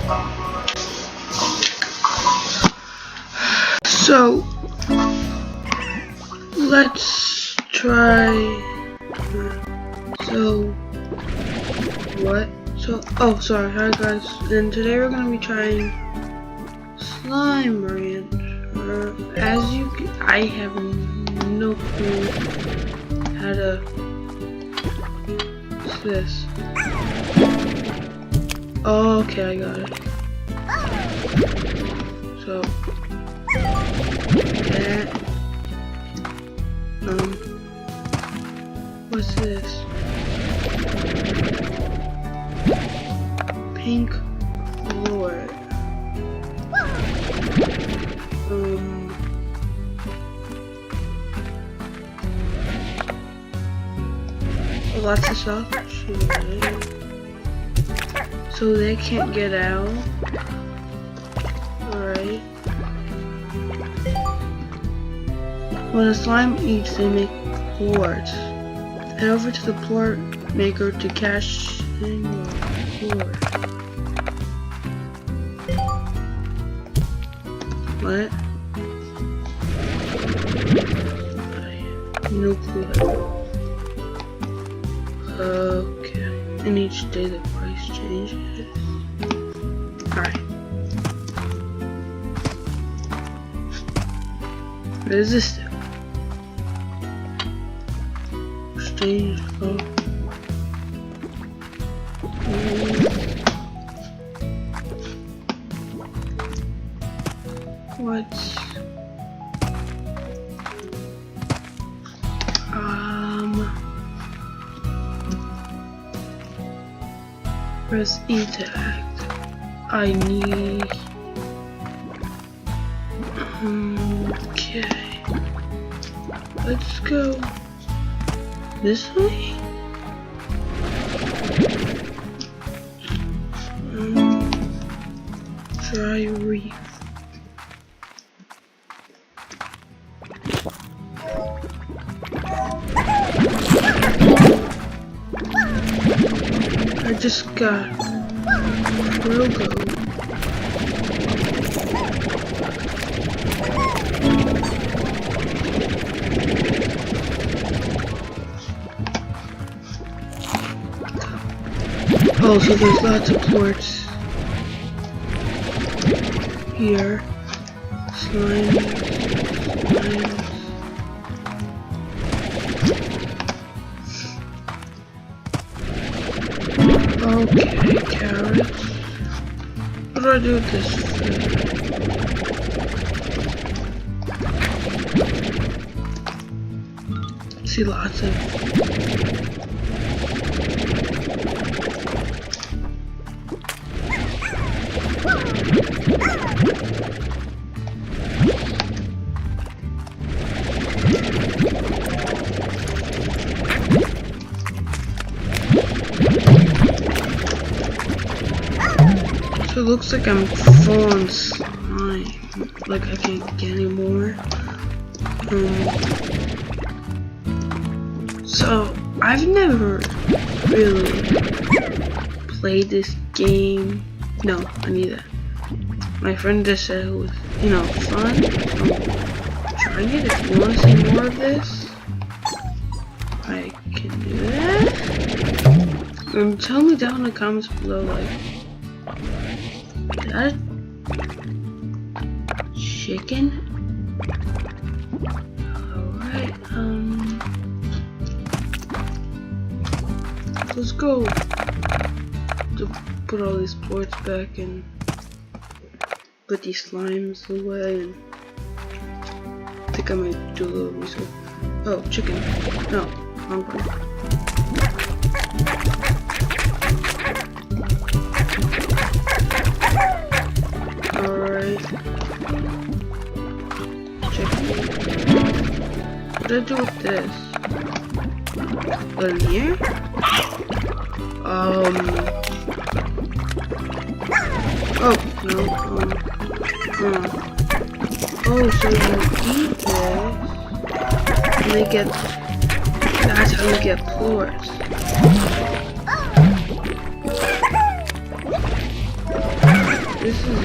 So let's try. Oh, sorry. Hi guys, and today we're gonna be trying slime ranch. I have no clue how to. What's this? Oh, okay, I got it. So that. What's this? Pink floor. Lots of stuff. So they can't get out. Alright. When a slime eats, they make plorts. Head over to the plort maker to cash in your plort. What? No clue. Okay. And each day the price changes. Alright. What does this do? Exchange phone. What's press E to act. I need. Okay. Let's go this way. Try reef. I just got logo. Oh, so there's lots of ports here. Slime. Okay, carrots. What do I do with this food? See lots of. So it looks like I'm full on slime. Like I can't get any more. So I've never really played this game. No, I need that. My friend just said it was, fun. So I'm trying it. If you want to see more of this, I can do that. And tell me down in the comments below, like, is that chicken? Alright, let's go to put all these boards back and put these slimes away, and I think I might do a little research. Oh, chicken. No, wrong one. Alright. Chicken. What do I do with this? Put it in here? Oh, no. Oh, so you eat this, and they get. That's how you get plorts. this is...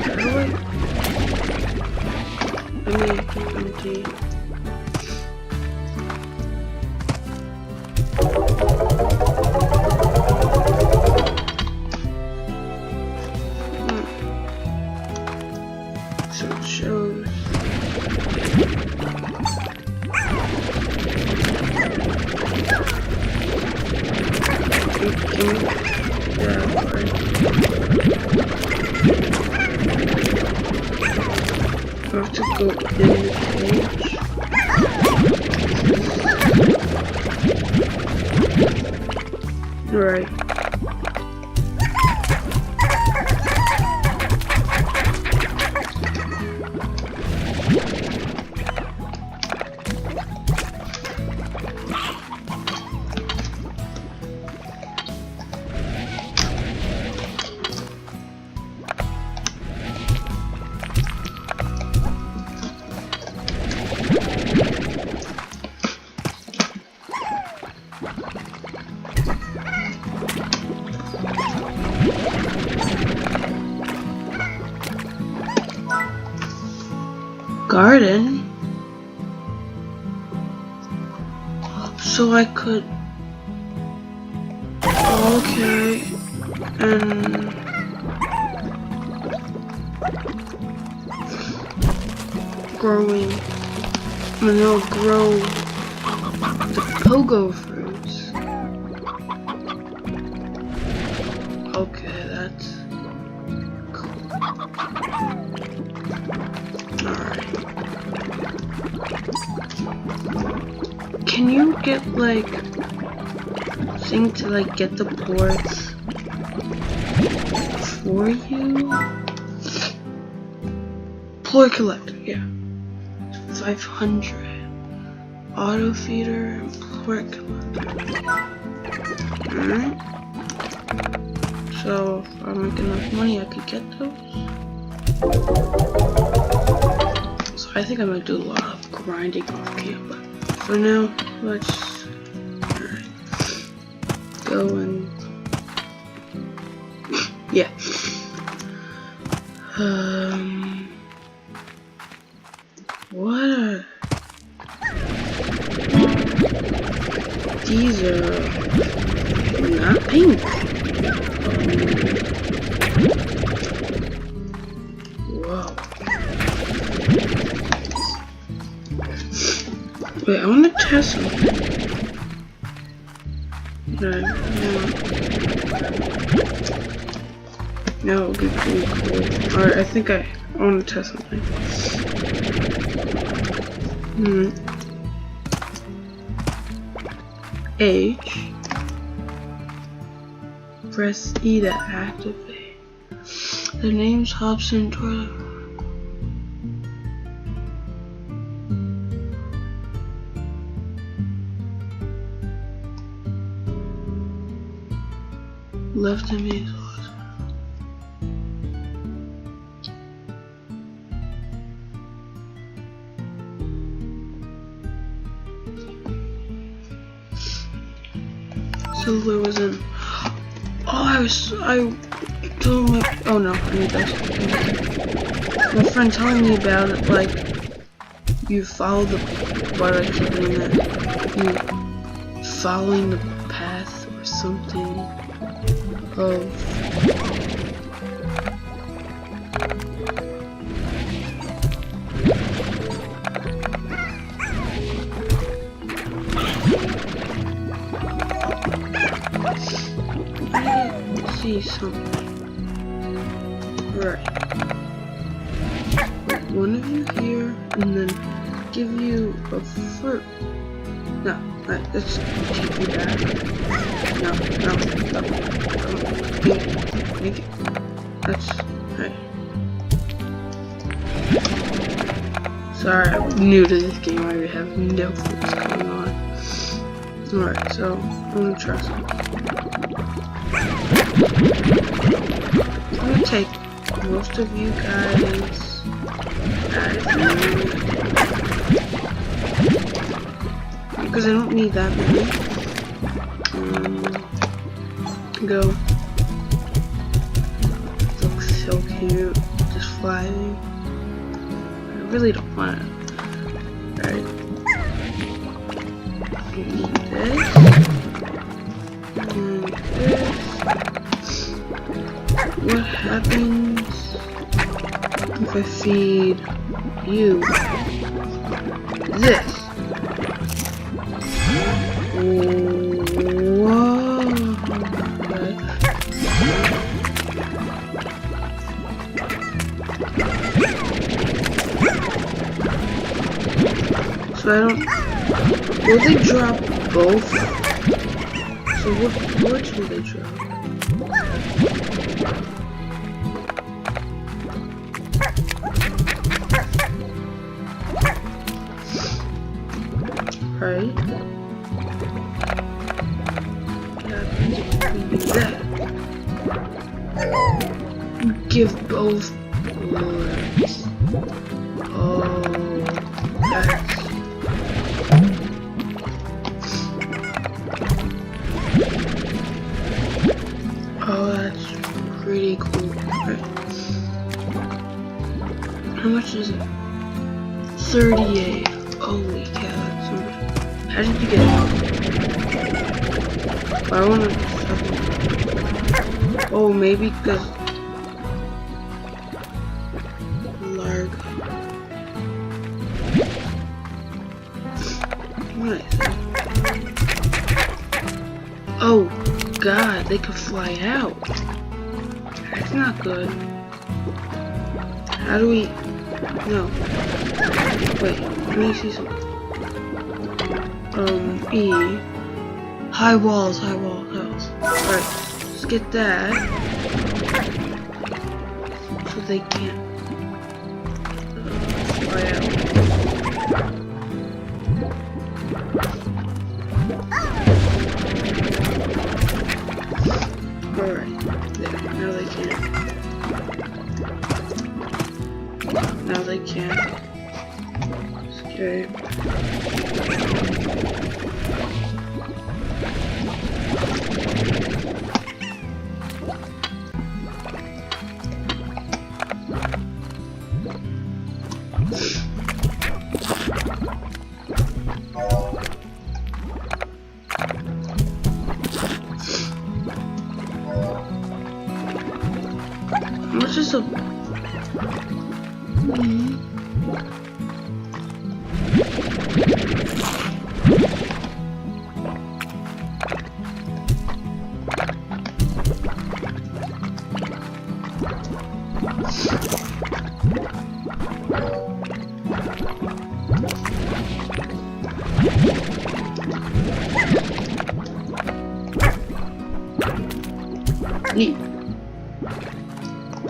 How do I... Let me empty. So it shows. I have to go in the cage. Right. Garden? So I could... Okay. And... growing... And it'll grow the pogo fruits. Okay, that's cool. Alright. Can you get like thing to like get the ports for you? Ploy collector, yeah. 500. Auto feeder and port collector. Alright. So if I make enough money I could get those. So I think I'm gonna do a lot of grinding off camera. For now, let's go and yeah. What are these? Are not pink. Whoa. Wait, I want to test something. No, it would be pretty cool. Alright, I think I want to test something. H. Press E to activate. The name's Hobson Toilet. Left and me. So there was an. I told my. Oh no, I need this. My friend telling me about it, like, you follow the. Why do I keep doing that? You following the path or something of. See something. Right. Put one of you here and then give you a fruit. No, let's take you back. No. Thank you. That's right. Sorry, I'm new to this game. I have no clue what's going on. Alright, so I'm gonna try something. I'm gonna take most of you guys out of here because I don't need that many. Go. here, just flying. I really don't want it. Alright. Need this. And this. What happens if I feed you this? Whoa. Okay. So I don't... Will they drop both? So which will they drop? Right? That. Give both words. Oh, that's... Oh, that's pretty cool. Right. How much is it? 38. Holy cow, that's so much. How did you get it? I wanna... Oh, maybe because... Largo. What is that? Oh, God, they could fly out. That's not good. How do we... No. Wait, let me see something. E. High walls, high walls, high walls. Alright, let's get that. So they can't fly out. Alright, there, now they can't. Now they can't. Escape. What's just a... Neat.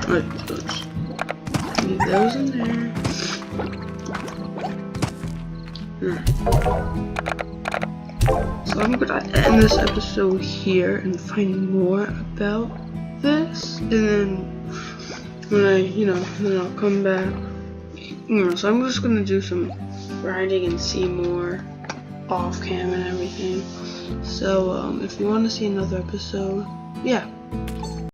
Alright, let's leave those in there. So I'm gonna end this episode here and find more about this, and then when then I'll come back. So I'm just gonna do some grinding and see more off cam and everything. So if you want to see another episode, yeah,